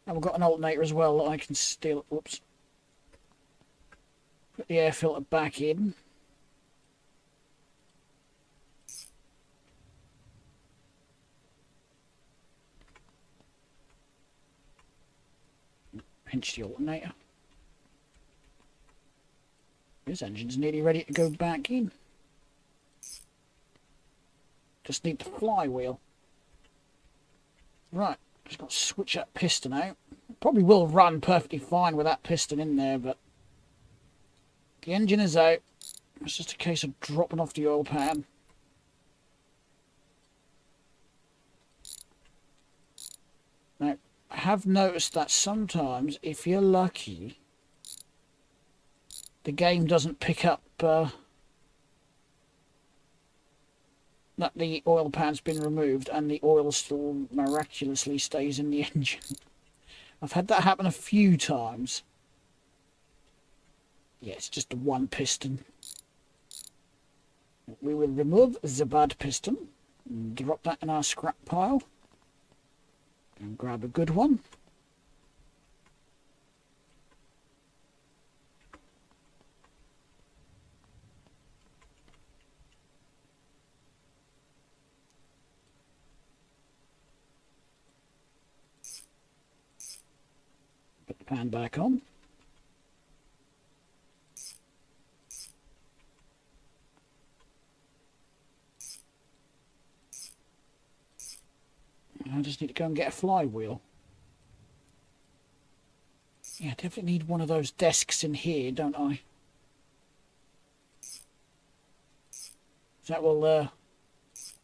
And we've got an alternator as well that I can steal. Whoops. Put the air filter back in. Pinch the alternator. This engine's nearly ready to go back in. Just need the flywheel. Right, just got to switch that piston out. Probably will run perfectly fine with that piston in there, but the engine is out. It's just a case of dropping off the oil pan. Now, I have noticed that sometimes, if you're lucky, the game doesn't pick up that the oil pan's been removed and the oil still miraculously stays in the engine. I've had that happen a few times. Yeah, it's just the one piston. We will remove the bad piston, drop that in our scrap pile, and grab a good one. Put the pan back on. I just need to go and get a flywheel. Yeah, I definitely need one of those desks in here, don't I? That will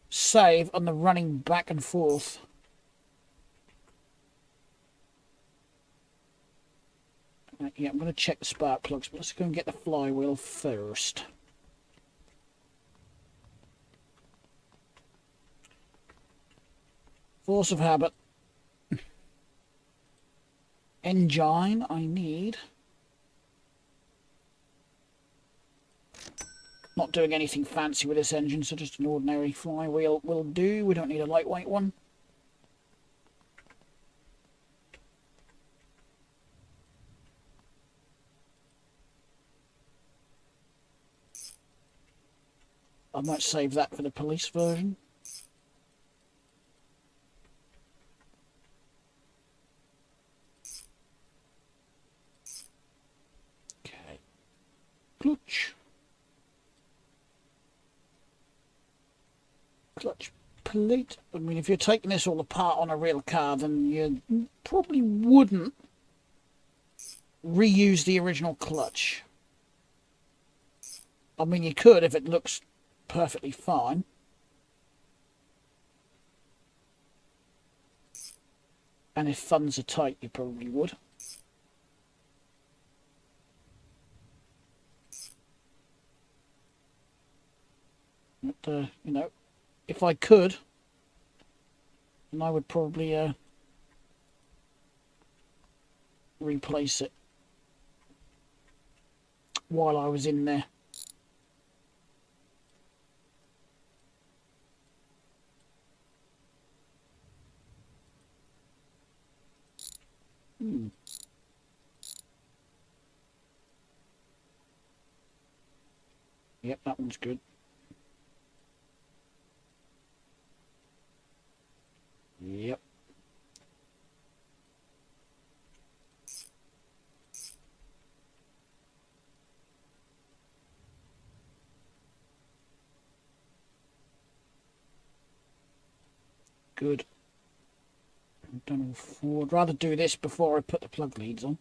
save on the running back and forth. Yeah, I'm going to check the spark plugs, but let's go and get the flywheel first. Force of habit. Engine, I need. Not doing anything fancy with this engine, so just an ordinary flywheel will do. We don't need a lightweight one. I might save that for the police version. Okay. Clutch. Clutch plate. I mean, if you're taking this all apart on a real car, then you probably wouldn't reuse the original clutch. I mean, you could if it looks perfectly fine. And if funds are tight, you probably would. But, you know, if I could, then I would probably replace it while I was in there. Yep, that one's good. Yep. Good. I've done all 4. I'd rather do this before I put the plug leads on.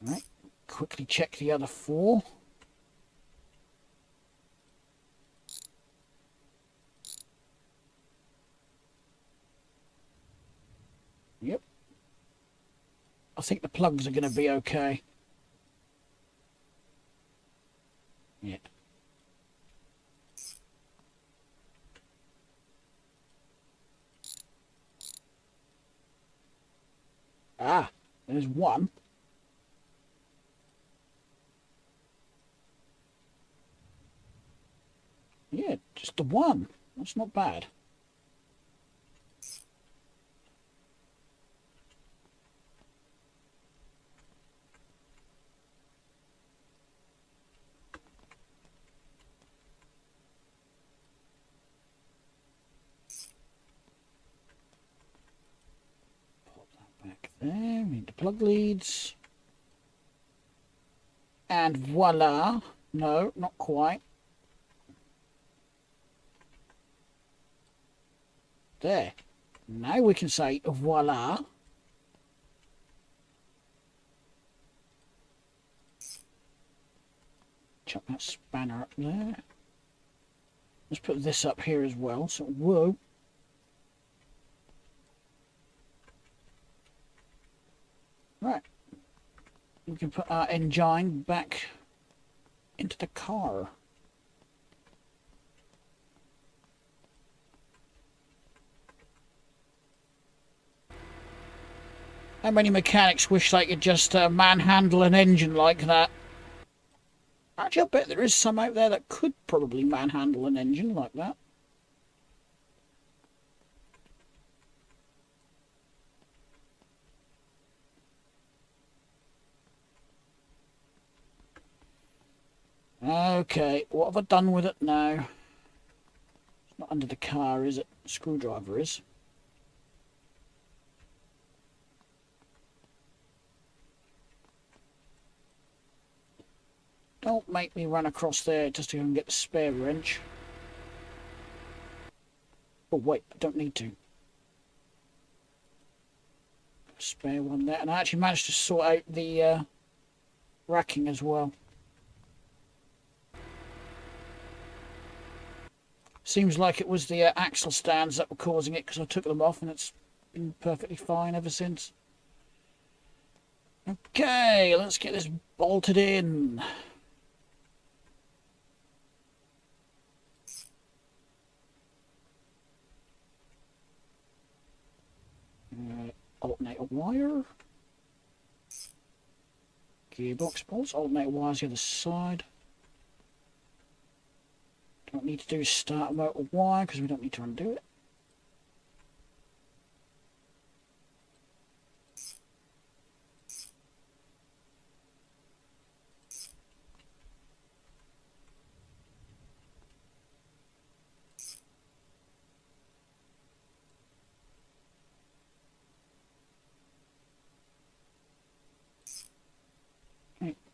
Right, quickly check the other 4. Yep. I think the plugs are going to be okay. Yeah. Ah, there's one. Yeah, just the one. That's not bad. Pop that back there. We need the plug leads. And voila. No, not quite. There. Now we can say voila. Chuck that spanner up there. Let's put this up here as well. So, whoa. Right. We can put our engine back into the car. How many mechanics wish they could just manhandle an engine like that? Actually, I bet there is some out there that could probably manhandle an engine like that. Okay, what have I done with it now? It's not under the car, is it? Screwdriver is. Don't make me run across there just to go and get the spare wrench. Oh wait, I don't need to. Spare one there. And I actually managed to sort out the racking as well. Seems like it was the axle stands that were causing it because I took them off and it's been perfectly fine ever since. Okay, let's get this bolted in. Alternator wire. Gearbox bolts. Alternator wires the other side. Don't need to do start motor wire because we don't need to undo it.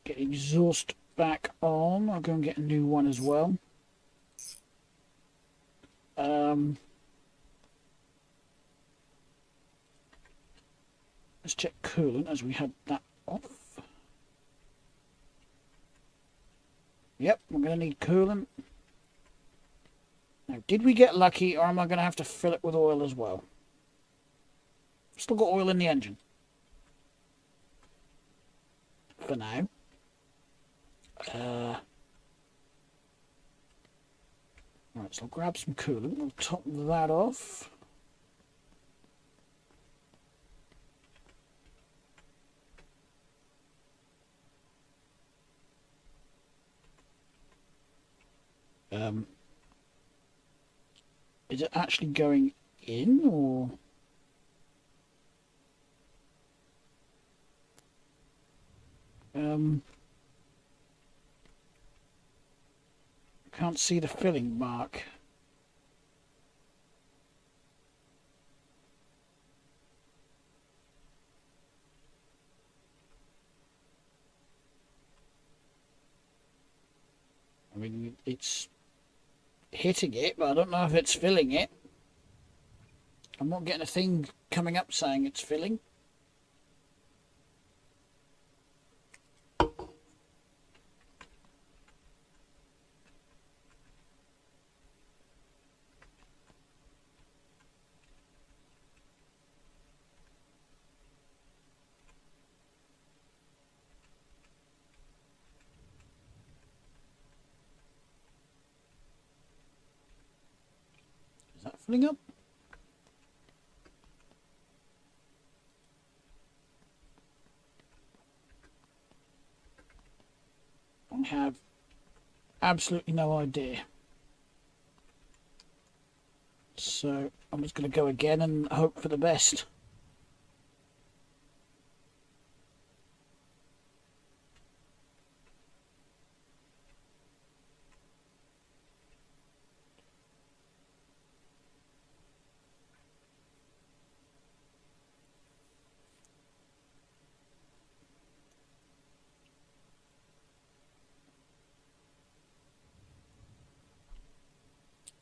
Get exhaust back on. I'll go and get a new one as well. Let's check coolant as we had that off. Yep, we're going to need coolant. Now, did we get lucky or am I going to have to fill it with oil as well? Still got oil in the engine. For now. Right, so I'll grab some coolant. We'll top that off. Is it actually going in or? Can't see the filling mark. I mean, it's hitting it, but I don't know if it's filling it. I'm not getting a thing coming up saying it's filling. Is that filling up? I have absolutely no idea. So I'm just going to go again and hope for the best.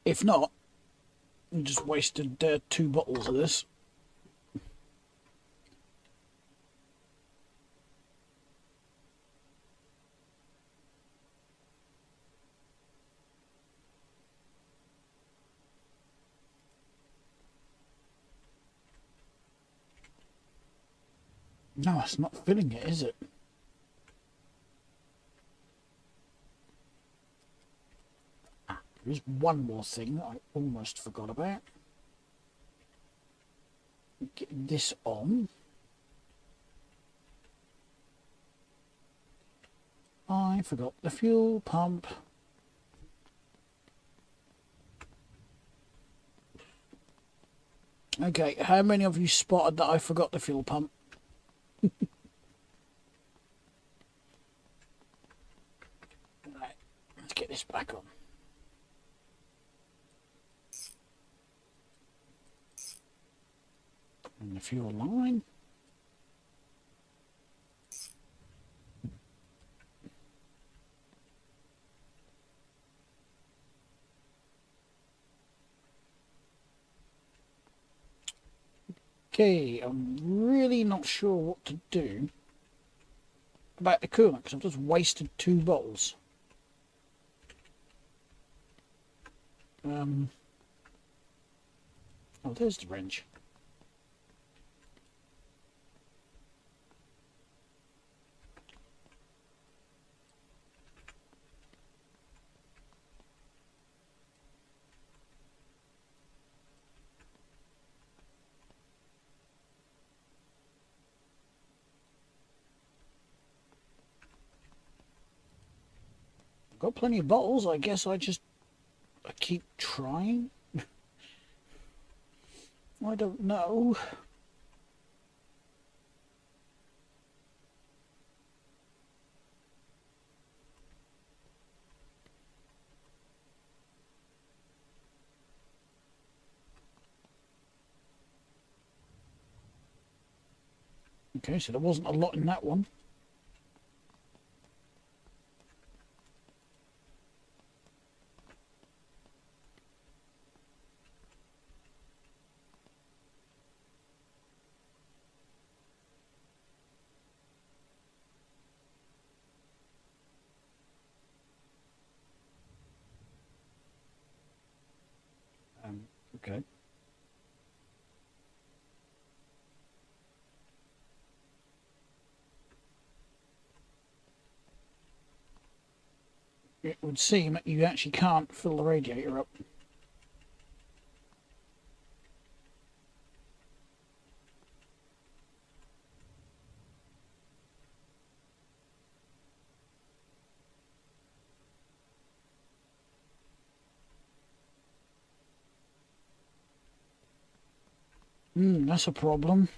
If not, I just wasted 2 bottles of this. No, it's not filling it, is it? There's one more thing that I almost forgot about. Get this on. I forgot the fuel pump. Okay, how many of you spotted that I forgot the fuel pump? Right, let's get this back on. And the fuel line. Okay, I'm really not sure what to do about the coolant because I've just wasted 2 bottles. Oh, there's the wrench. Got plenty of bottles. I guess I keep trying. I don't know. Okay, so there wasn't a lot in that one. Okay. It would seem that you actually can't fill the radiator up. That's a problem.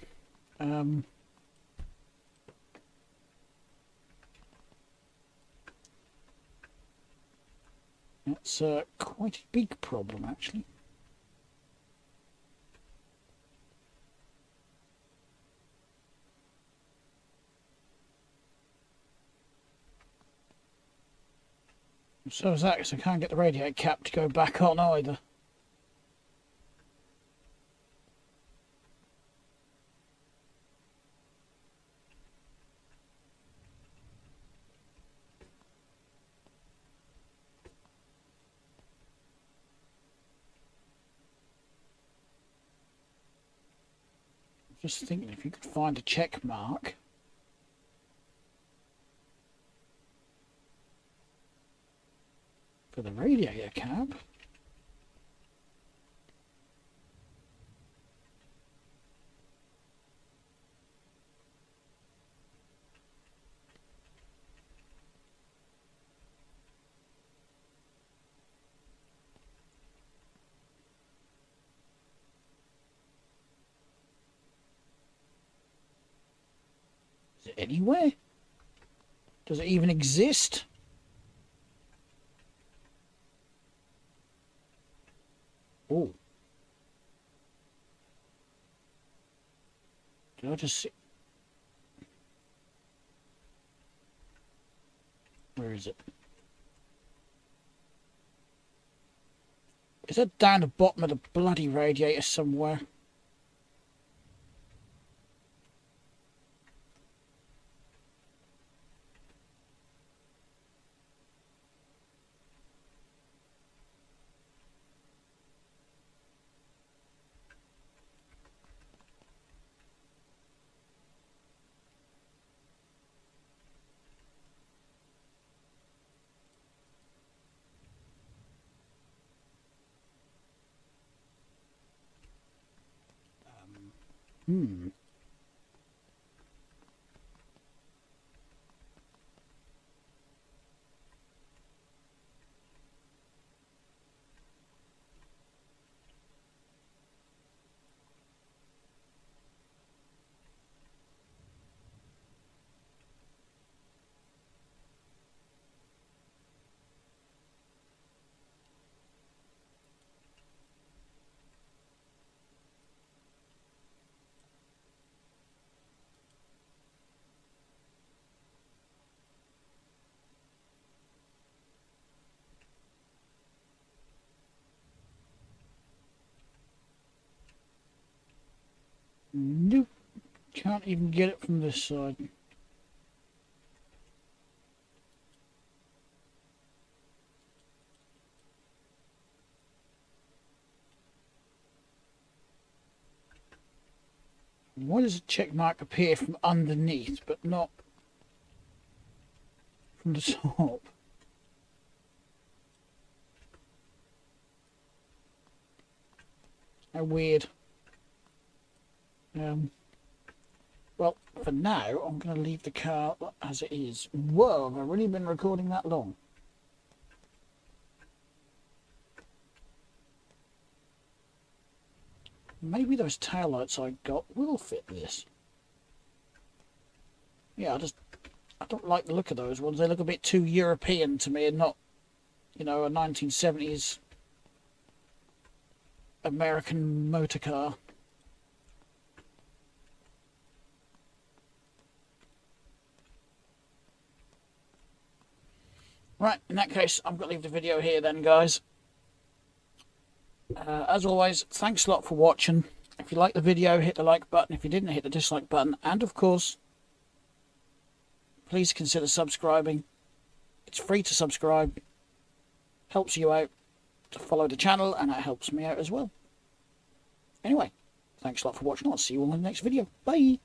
That's quite a big problem, actually. So is that, because I can't get the radiator cap to go back on either. Just thinking if you could find a check mark. For the radiator cap. Is it anywhere? Does it even exist? Oh. Did I just see? Where is it? Is that down the bottom of the bloody radiator somewhere? Hmm. Nope. Can't even get it from this side. Why does a check mark appear from underneath but not from the top? How weird. Well, for now, I'm going to leave the car as it is. Whoa, have I really been recording that long? Maybe those taillights I got will fit this. Yeah, I don't like the look of those ones. They look a bit too European to me and not, you know, a 1970s American motor car. Right, in that case, I'm going to leave the video here then, guys. As always, thanks a lot for watching. If you liked the video, hit the like button. If you didn't, hit the dislike button. And of course, please consider subscribing. It's free to subscribe. Helps you out to follow the channel, and it helps me out as well. Anyway, thanks a lot for watching. I'll see you all in the next video. Bye!